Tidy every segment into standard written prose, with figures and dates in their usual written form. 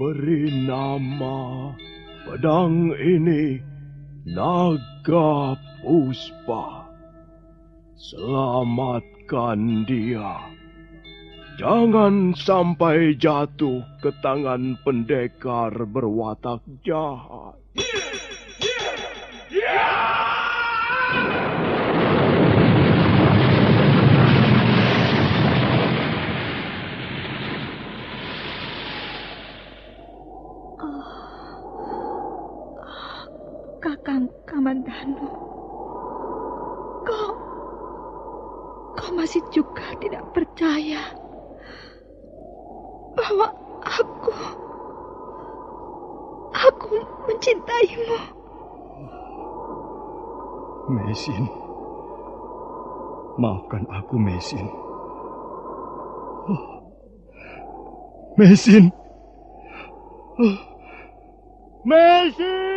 Beri nama pedang ini Naga Puspa. Selamatkan dia. Jangan sampai jatuh ke tangan pendekar berwatak jahat. Kakang Kamandanu, kau masih juga tidak percaya bahwa aku mencintaimu. Mesin, maafkan aku, Mesin. Mesin. Mesin!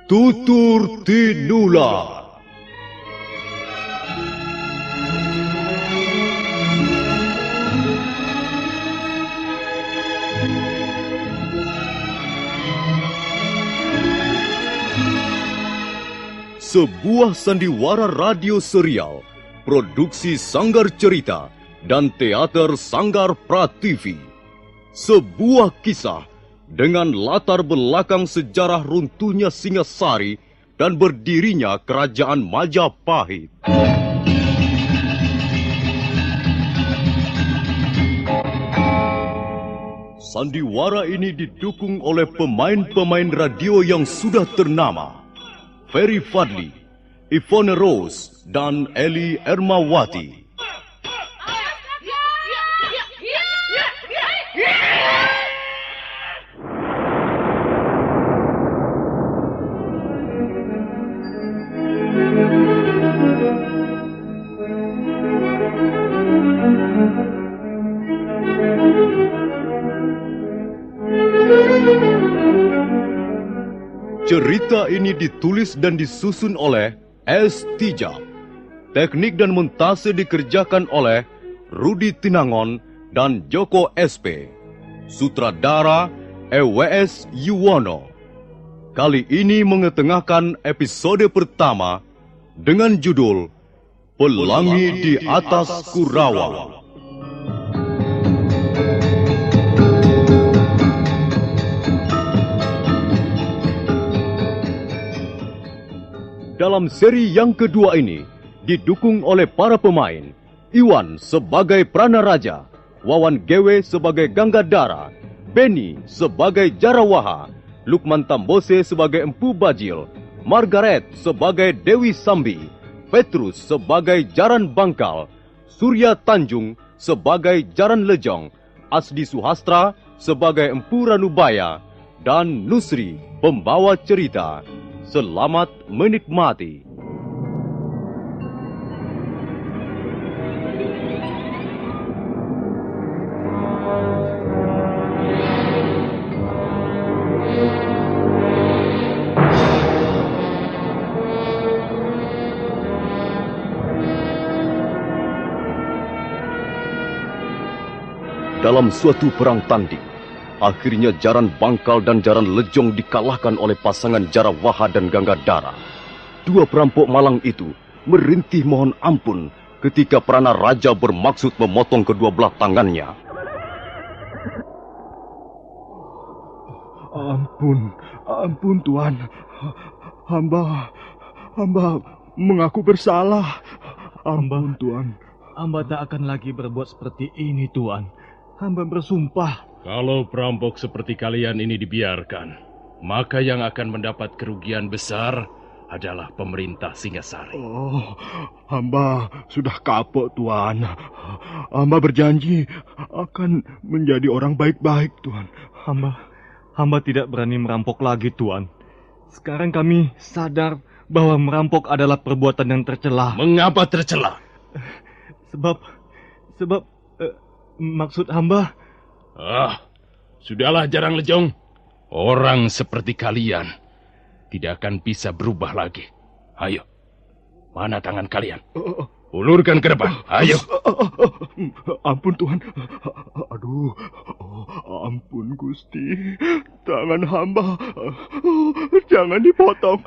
Tutur Tinula. Sebuah sandiwara radio serial, produksi Sanggar Cerita dan Teater Sanggar Prativi. Sebuah kisah dengan latar belakang sejarah runtuhnya Singasari dan berdirinya Kerajaan Majapahit. Sandiwara ini didukung oleh pemain-pemain radio yang sudah ternama. Ferry Fadli, Ivone Rose, dan Eli Ermawati. Cerita ini ditulis dan disusun oleh S. Tijab. Teknik dan montase dikerjakan oleh Rudi Tinangon dan Joko SP. Sutradara EWS Yuwono. Kali ini mengetengahkan episode pertama dengan judul Pelangi di Atas Kurawang. Dalam seri yang kedua ini, didukung oleh para pemain, Iwan sebagai Pranaraja, Wawan Gewe sebagai Ganggadara, Beni sebagai Jarawaha, Lukman Tambose sebagai Empu Bajil, Margaret sebagai Dewi Sambi, Petrus sebagai Jaran Bangkal, Surya Tanjung sebagai Jaran Lejong, Asdi Suhastra sebagai Empu Ranubaya, dan Nusri pembawa cerita. Selamat menikmati. Dalam suatu perang tanding, akhirnya Jaran Bangkal dan Jaran Lejong dikalahkan oleh pasangan Jarawaha dan Ganggadara. Dua perampok malang itu merintih mohon ampun ketika Pranaraja bermaksud memotong kedua belah tangannya. Ampun Tuan. Hamba mengaku bersalah. Ampun Tuan. Hamba tak akan lagi berbuat seperti ini, Tuan. Hamba bersumpah. Kalau perampok seperti kalian ini dibiarkan, maka yang akan mendapat kerugian besar adalah pemerintah Singasari. Oh, hamba sudah kapok, Tuan. Hamba berjanji akan menjadi orang baik-baik, Tuan. Hamba tidak berani merampok lagi, Tuan. Sekarang kami sadar bahwa merampok adalah perbuatan yang tercela. Mengapa tercela? Sebab maksud hamba... Sudahlah Jarang Lejong. Orang seperti kalian tidak akan bisa berubah lagi. Ayo, mana tangan kalian? Ulurkan ke depan, ayo. Ampun Tuan. Aduh, ampun Gusti. Tangan hamba jangan dipotong.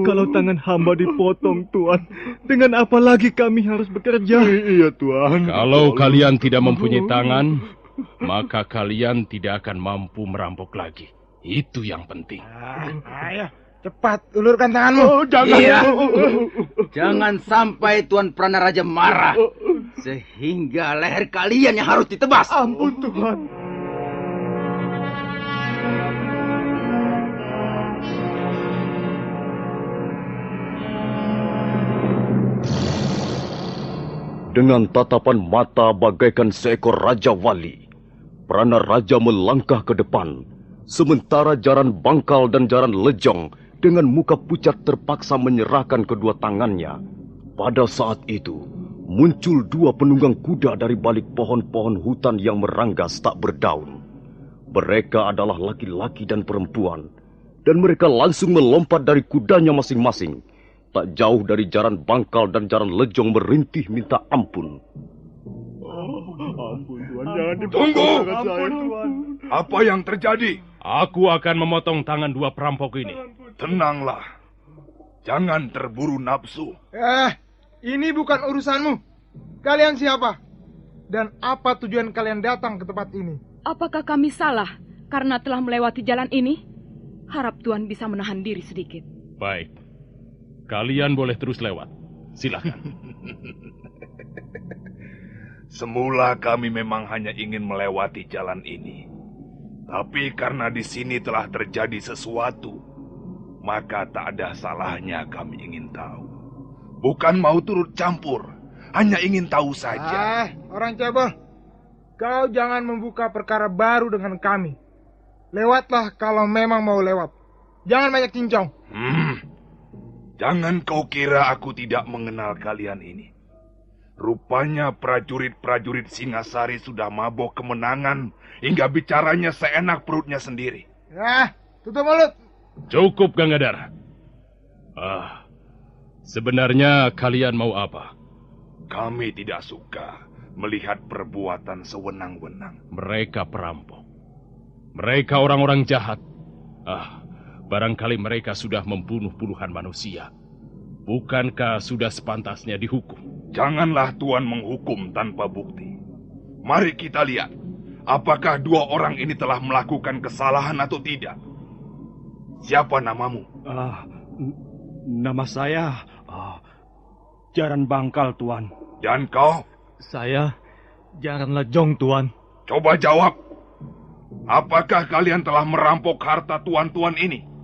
Kalau tangan hamba dipotong Tuan, dengan apa lagi kami harus bekerja? Iya Tuan. Kalau kalian tidak mempunyai tangan, maka kalian tidak akan mampu merampok lagi. Itu yang penting. Ayo, cepat ulurkan tanganmu. Jangan. Iya. Jangan sampai Tuan Pranaraja marah, sehingga leher kalian yang harus ditebas. Ampun Tuhan. Dengan tatapan mata bagaikan seekor Raja Wali, Pranaraja melangkah ke depan, sementara Jaran Bangkal dan Jaran Lejong dengan muka pucat terpaksa menyerahkan kedua tangannya. Pada saat itu, muncul dua penunggang kuda dari balik pohon-pohon hutan yang meranggas tak berdaun. Mereka adalah laki-laki dan perempuan, dan mereka langsung melompat dari kudanya masing-masing. Tak jauh dari Jaran Bangkal dan Jaran Lejong merintih minta ampun. Ampun Tuan, jangan dipotong Tunggu! tangan saya Tuan. Apa yang terjadi? Aku akan memotong tangan dua perampok ini. Tenanglah. Jangan terburu nafsu. Ini bukan urusanmu. Kalian siapa? Dan apa tujuan kalian datang ke tempat ini? Apakah kami salah karena telah melewati jalan ini? Harap Tuan bisa menahan diri sedikit. Baik. Kalian boleh terus lewat. Silakan. Semula kami memang hanya ingin melewati jalan ini. Tapi karena di sini telah terjadi sesuatu, maka tak ada salahnya kami ingin tahu. Bukan mau turut campur, hanya ingin tahu saja. Orang cebol. Kau jangan membuka perkara baru dengan kami. Lewatlah kalau memang mau lewat. Jangan banyak cincong. Jangan kau kira aku tidak mengenal kalian ini. Rupanya prajurit-prajurit Singasari sudah mabok kemenangan hingga bicaranya seenak perutnya sendiri. Tutup mulut. Cukup, Gangadhara. Sebenarnya kalian mau apa? Kami tidak suka melihat perbuatan sewenang-wenang. Mereka perampok. Mereka orang-orang jahat. Barangkali mereka sudah membunuh puluhan manusia. Bukankah sudah sepantasnya dihukum? Janganlah Tuan menghukum tanpa bukti. Mari kita lihat, apakah dua orang ini telah melakukan kesalahan atau tidak. Siapa namamu? Nama saya Jaran Bangkal, Tuan. Dan kau? Saya Jaran Lejong, Tuan. Coba jawab. Apakah kalian telah merampok harta tuan-tuan ini?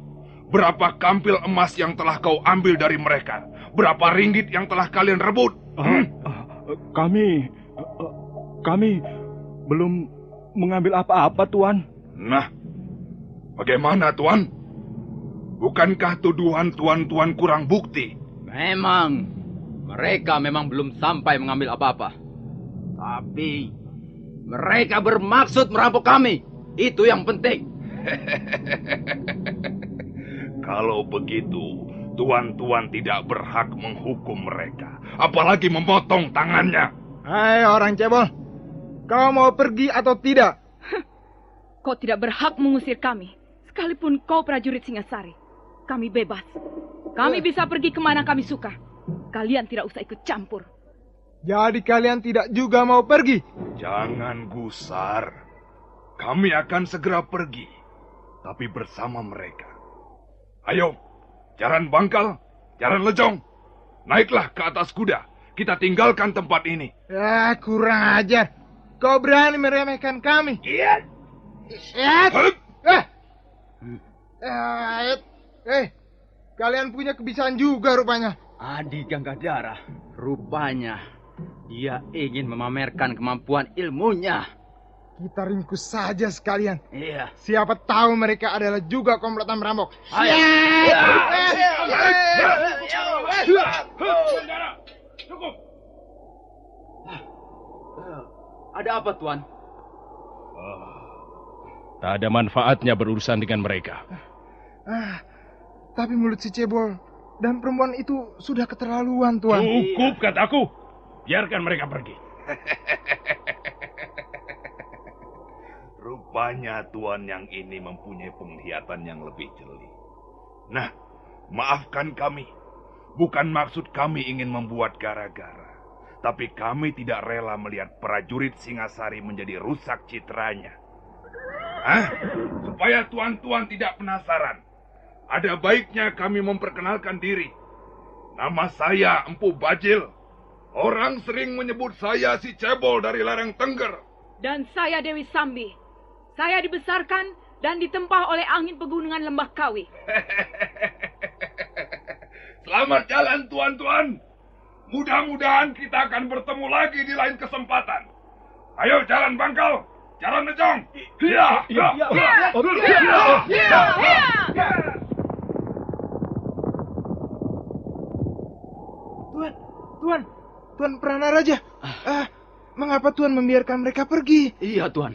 Berapa kampil emas yang telah kau ambil dari mereka? Berapa ringgit yang telah kalian rebut? Kami belum mengambil apa-apa, Tuan. Nah, bagaimana, Tuan? Bukankah tuduhan tuan-tuan kurang bukti? Memang, mereka memang belum sampai mengambil apa-apa. Tapi, mereka bermaksud merampok kami. Itu yang penting. Kalau begitu, tuan-tuan tidak berhak menghukum mereka. Apalagi memotong tangannya. Hai orang cebol. Kau mau pergi atau tidak? Kau tidak berhak mengusir kami. Sekalipun kau prajurit Singasari. Kami bebas. Kami bisa pergi kemana kami suka. Kalian tidak usah ikut campur. Jadi kalian tidak juga mau pergi? Jangan gusar. Kami akan segera pergi. Tapi bersama mereka. Ayo, Jaran Bangkal, Jaran Lejong. Naiklah ke atas kuda. Kita tinggalkan tempat ini. Kurang ajar. Kau berani meremehkan kami? Iya. Kalian punya kebiasaan juga rupanya. Adi Gangadhara, rupanya dia ingin memamerkan kemampuan ilmunya. Kita ringkus saja sekalian. Iya. Siapa tahu mereka adalah juga komplotan merampok. Ada apa, Tuan? Tak ada manfaatnya berurusan dengan mereka. Tapi mulut si cebol dan perempuan itu sudah keterlaluan, Tuan. Cukup kataku. Biarkan mereka pergi. Rupanya Tuan yang ini mempunyai penglihatan yang lebih jeli. Nah, maafkan kami. Bukan maksud kami ingin membuat gara-gara. Tapi kami tidak rela melihat prajurit Singasari menjadi rusak citranya. Supaya tuan-tuan tidak penasaran, ada baiknya kami memperkenalkan diri. Nama saya Empu Bajil. Orang sering menyebut saya si cebol dari lereng Tengger. Dan saya Dewi Sambi. Saya dibesarkan dan ditempah oleh angin pegunungan Lembah Kawi. Selamat jalan tuan-tuan. Mudah-mudahan kita akan bertemu lagi di lain kesempatan. Ayo jalan Bangkal, jalan Nejong. Tuan Pranaraja. Mengapa Tuan membiarkan mereka pergi? Iya, Tuan.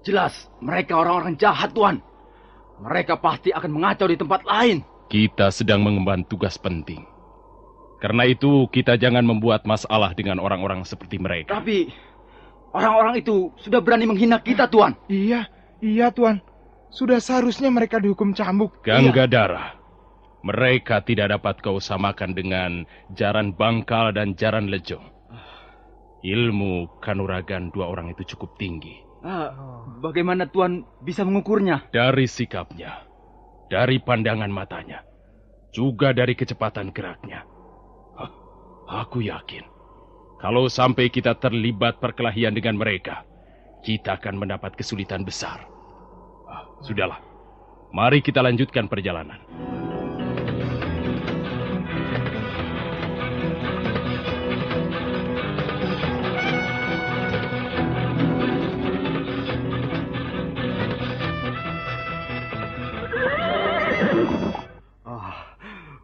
Jelas, mereka orang-orang jahat, Tuan. Mereka pasti akan mengacau di tempat lain. Kita sedang mengemban tugas penting. Karena itu, kita jangan membuat masalah dengan orang-orang seperti mereka. Tapi, orang-orang itu sudah berani menghina kita, Tuan. Iya, Tuan. Sudah seharusnya mereka dihukum cambuk. Ganggadara, mereka tidak dapat kau samakan dengan Jaran Bangkal dan Jaran Lejong. Ilmu kanuragan dua orang itu cukup tinggi. Bagaimana Tuan bisa mengukurnya? Dari sikapnya, dari pandangan matanya, juga dari kecepatan geraknya. Aku yakin, kalau sampai kita terlibat perkelahian dengan mereka, kita akan mendapat kesulitan besar. Sudahlah, mari kita lanjutkan perjalanan.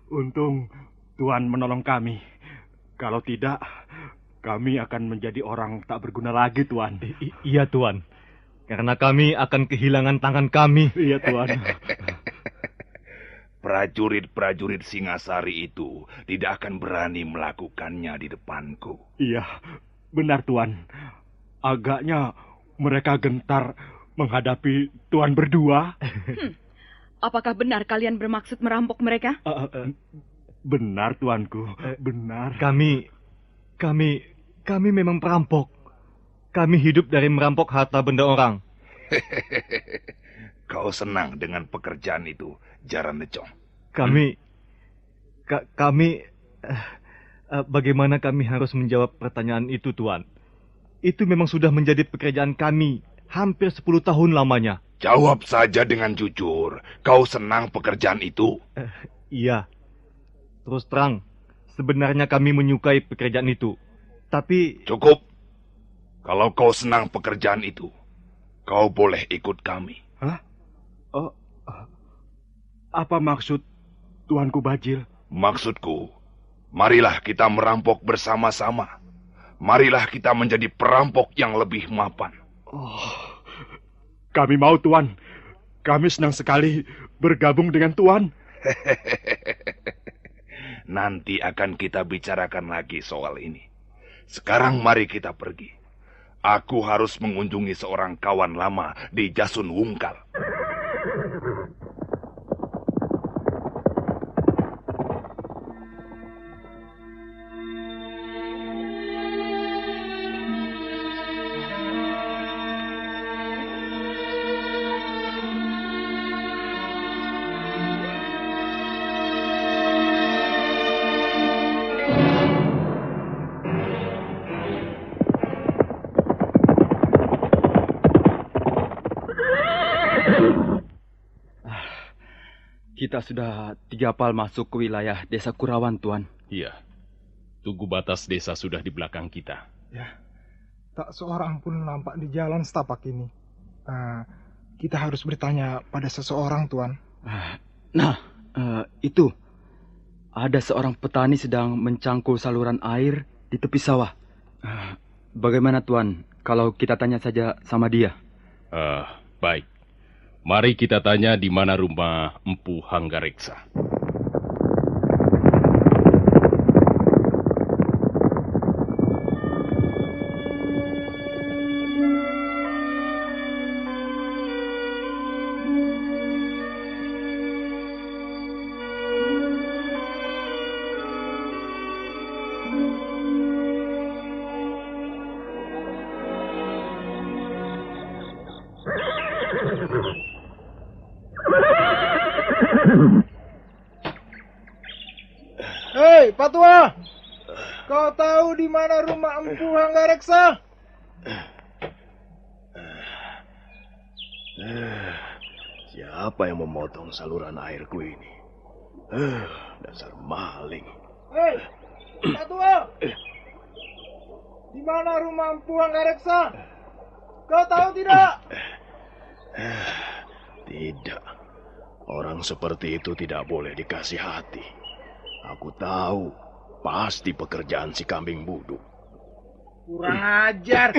Untung Tuan menolong kami. Kalau tidak, kami akan menjadi orang tak berguna lagi, Tuan. Iya, Tuan. Karena kami akan kehilangan tangan kami. Iya, Tuan. Prajurit-prajurit Singasari itu tidak akan berani melakukannya di depanku. Iya, benar, Tuan. Agaknya mereka gentar menghadapi Tuan berdua. Apakah benar kalian bermaksud merampok mereka? Benar, Tuanku. Benar. Kami memang perampok. Kami hidup dari merampok harta benda orang. Kau senang dengan pekerjaan itu, Jaran Nejong? Bagaimana kami harus menjawab pertanyaan itu, Tuan? Itu memang sudah menjadi pekerjaan kami hampir 10 tahun lamanya. Jawab saja dengan jujur. Kau senang pekerjaan itu? Iya. Terus terang, sebenarnya kami menyukai pekerjaan itu. Tapi... Cukup. Kalau kau senang pekerjaan itu, kau boleh ikut kami. Hah? Apa maksud Tuanku Bajil? Maksudku, marilah kita merampok bersama-sama. Marilah kita menjadi perampok yang lebih mapan. Kami mau, Tuan. Kami senang sekali bergabung dengan Tuan. Nanti akan kita bicarakan lagi soal ini. Sekarang mari kita pergi. Aku harus mengunjungi seorang kawan lama di Jasun Wungkal. Kita sudah 3 pal masuk ke wilayah desa Kurawan, Tuan. Iya, tugu batas desa sudah di belakang kita. Ya, tak seorang pun nampak di jalan setapak ini. Kita harus bertanya pada seseorang, Tuan. Itu. Ada seorang petani sedang mencangkul saluran air di tepi sawah. Bagaimana, Tuan, kalau kita tanya saja sama dia? Baik. Mari kita tanya di mana rumah Empu Hanggareksa. Hei, Pak Tua! Kau tahu di mana rumah Empu Hanggareksa? Siapa yang memotong saluran airku ini? Dasar maling. Hei, Pak Tua! Di mana rumah Empu Hanggareksa? Kau tahu tidak? Tidak. Orang seperti itu tidak boleh dikasih hati. Aku tahu, pasti pekerjaan si kambing buduk. Kurang ajar.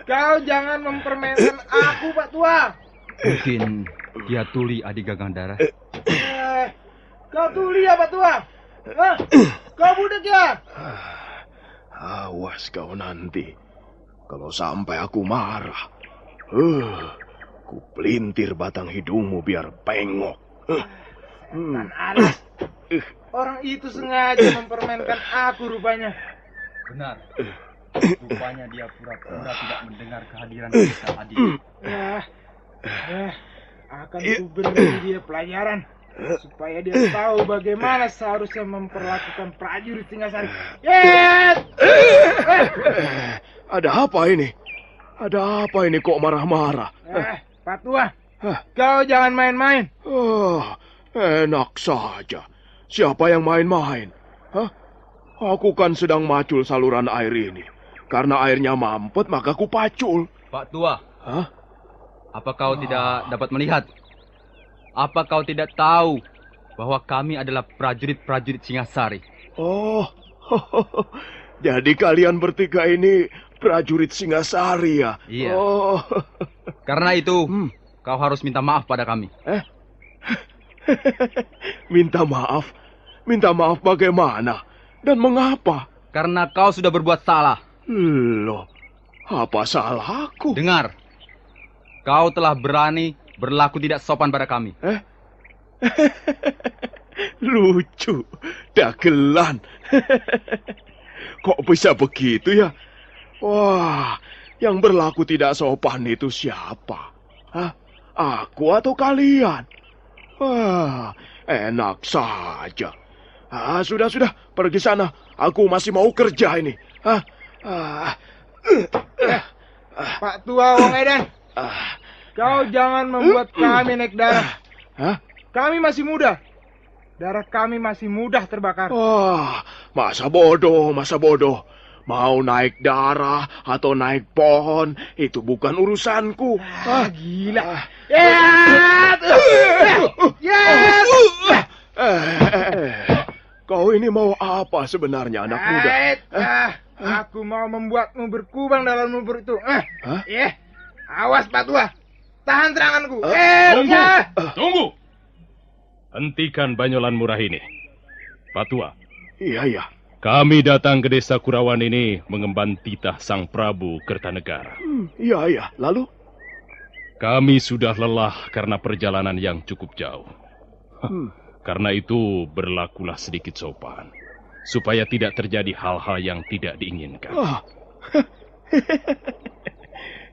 Kau jangan mempermainkan aku, Pak Tua. Mungkin dia Tuli adik Gagandara. Kau Tuli ya, Pak Tua? Hah? Kau budek ya? Awas kau nanti. Kalau sampai aku marah. Ku pelintir batang hidungmu biar pengok. Kan alas. Orang itu sengaja mempermainkan aku rupanya. Benar. Rupanya dia pura-pura tidak mendengar kehadiran kita adik. Akan ku beri dia pelajaran supaya dia tahu bagaimana seharusnya memperlakukan prajurit Singasari. Ada apa ini? Ada apa ini kok marah-marah? Pak Tua, kau jangan main-main. Enak saja. Siapa yang main-main? Aku kan sedang macul saluran air ini. Karena airnya mampet, maka ku pacul. Pak Tua, apa kau tidak dapat melihat? Apa kau tidak tahu bahwa kami adalah prajurit-prajurit Singasari? Oh, jadi kalian bertiga ini prajurit Singasari ya? Iya. Oh. Karena itu, kau harus minta maaf pada kami. Minta maaf? Minta maaf bagaimana? Dan mengapa? Karena kau sudah berbuat salah. Loh, apa salahku? Dengar, kau telah berani berlaku tidak sopan pada kami. Lucu, dagelan. Kok bisa begitu ya? Wah, yang berlaku tidak sopan itu siapa? Aku atau kalian? Wah, enak saja. Sudah, pergi sana. Aku masih mau kerja ini. Pak Tua Wong Edan, kau jangan membuat kami naik darah. Kami masih muda. Darah kami masih mudah terbakar. Wah, masa bodoh. Mau naik darah atau naik pohon, itu bukan urusanku. Gila. Kau ini mau apa sebenarnya, anak muda? Aku mau membuatmu berkubang dalam lumpur itu. Awas Pak Tua, tahan seranganku. Tunggu. Hentikan banyolan murah ini. Pak Tua. Iya. Kami datang ke desa Kurawan ini mengemban titah Sang Prabu Kertanegara. Iya. Lalu? Kami sudah lelah karena perjalanan yang cukup jauh. Karena itu berlakulah sedikit sopan. Supaya tidak terjadi hal-hal yang tidak diinginkan.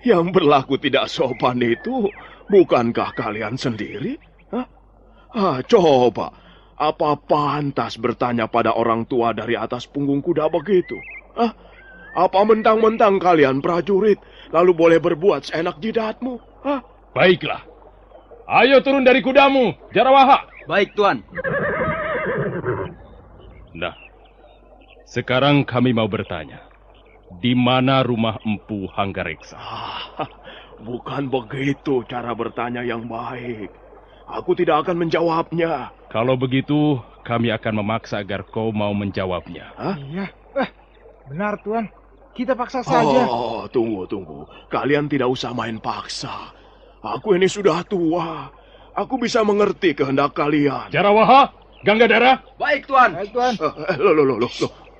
Yang berlaku tidak sopan itu bukankah kalian sendiri? Coba, apa pantas bertanya pada orang tua dari atas punggung kuda begitu? Apa mentang-mentang kalian prajurit, lalu boleh berbuat seenak jidatmu? Baiklah. Ayo turun dari kudamu, Jarawaha. Baik, Tuan. Nah, sekarang kami mau bertanya. Di mana rumah Empu Hanggareksa? Bukan begitu cara bertanya yang baik. Aku tidak akan menjawabnya. Kalau begitu, kami akan memaksa agar kau mau menjawabnya. Iya. Benar, Tuan. Kita paksa saja. Tunggu. Kalian tidak usah main paksa. Aku ini sudah tua. Aku bisa mengerti kehendak kalian. Jarawaha, Ganggadara. Baik, Tuan. Baik, Tuan.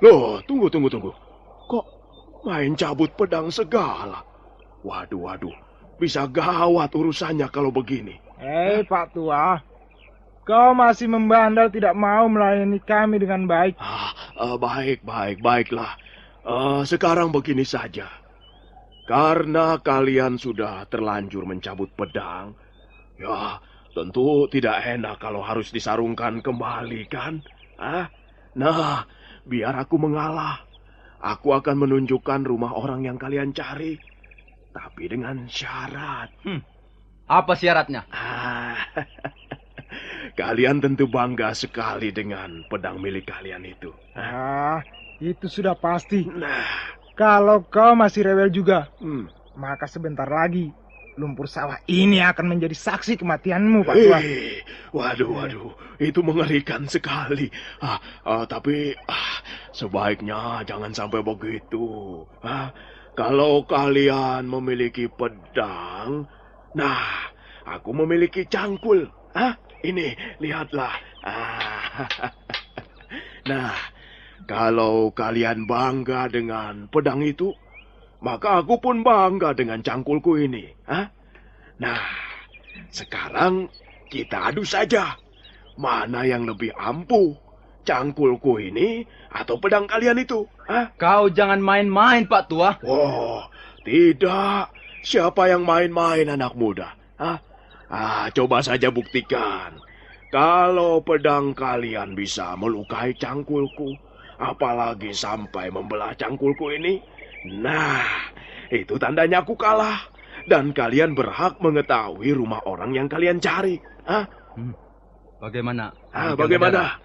Loh, tunggu. Kok main cabut pedang segala? Waduh. Bisa gawat urusannya kalau begini. Pak Tua. Kau masih membandel tidak mau melayani kami dengan baik. Baiklah. Sekarang begini saja. Karena kalian sudah terlanjur mencabut pedang, ya tentu tidak enak kalau harus disarungkan kembali, kan? Nah, biar aku mengalah. Aku akan menunjukkan rumah orang yang kalian cari. Tapi dengan syarat. Apa syaratnya? Kalian tentu bangga sekali dengan pedang milik kalian itu. Itu sudah pasti. Nah, kalau kau masih rewel juga, maka sebentar lagi lumpur sawah ini akan menjadi saksi kematianmu, Pak Tua. Waduh, itu mengerikan sekali. Tapi sebaiknya jangan sampai begitu. Kalau kalian memiliki pedang, nah, aku memiliki cangkul. Ini, lihatlah. Nah, kalau kalian bangga dengan pedang itu, maka aku pun bangga dengan cangkulku ini. Nah, sekarang kita adu saja. Mana yang lebih ampuh, cangkulku ini atau pedang kalian itu? Kau jangan main-main, Pak Tua. Oh, tidak. Siapa yang main-main, anak muda? Coba saja buktikan. Kalau pedang kalian bisa melukai cangkulku, apalagi sampai membelah cangkulku ini, nah, itu tandanya aku kalah. Dan kalian berhak mengetahui rumah orang yang kalian cari. Bagaimana? Bagaimana?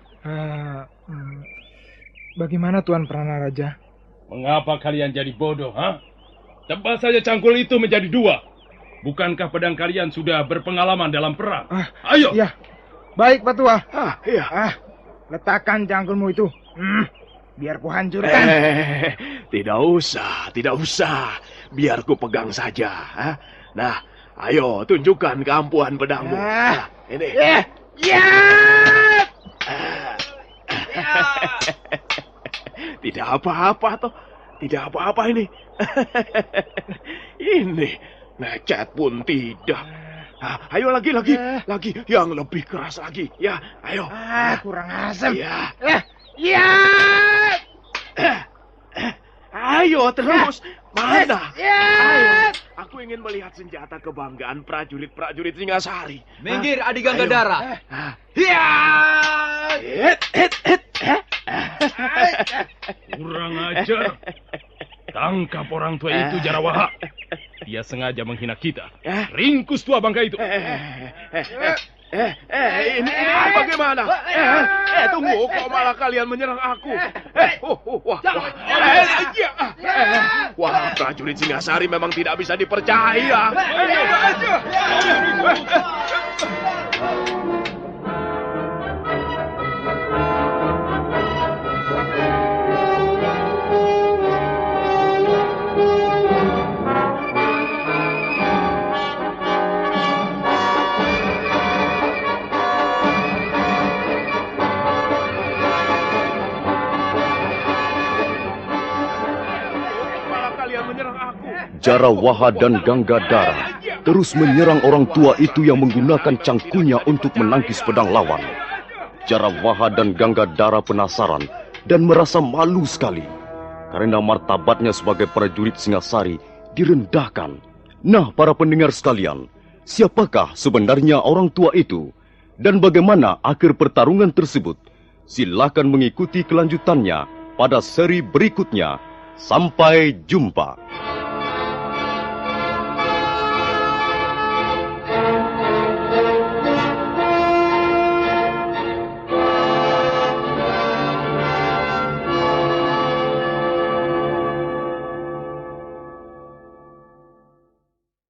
Bagaimana Tuan Pranaraja? Mengapa kalian jadi bodoh, Tebas saja cangkul itu menjadi 2. Bukankah pedang kalian sudah berpengalaman dalam perang? Ayo! Ya, baik Pak Tua. Iya. Letakkan cangkulmu itu. Biar ku hancurkan. Tidak usah. Biar ku pegang saja. Nah, ayo tunjukkan keampuhan pedangmu. Ini. Tidak apa-apa toh. Tidak apa-apa ini. Ini. Lecet pun tidak. Ayo lagi. Yang lebih keras lagi. Ya, ayo. Kurang asem. Ya. Ayo terus. Mana? Ayo. Aku ingin melihat senjata kebanggaan prajurit Singasari. Minggir, Adi Ganggadara. Kurang ajar. Tangkap orang tua itu, Jarawaha. Dia sengaja menghina kita. Ringkus tua bangka itu. Ini bagaimana? Tunggu, kok malah kalian menyerang aku? Wah, prajurit Singasari memang tidak bisa dipercaya. Jarawaha dan Ganggadara terus menyerang orang tua itu yang menggunakan cangkulnya untuk menangkis pedang lawan. Jarawaha dan Ganggadara penasaran dan merasa malu sekali karena martabatnya sebagai prajurit Singasari direndahkan. Nah, para pendengar sekalian, siapakah sebenarnya orang tua itu? Dan bagaimana akhir pertarungan tersebut? Silakan mengikuti kelanjutannya pada seri berikutnya. Sampai jumpa.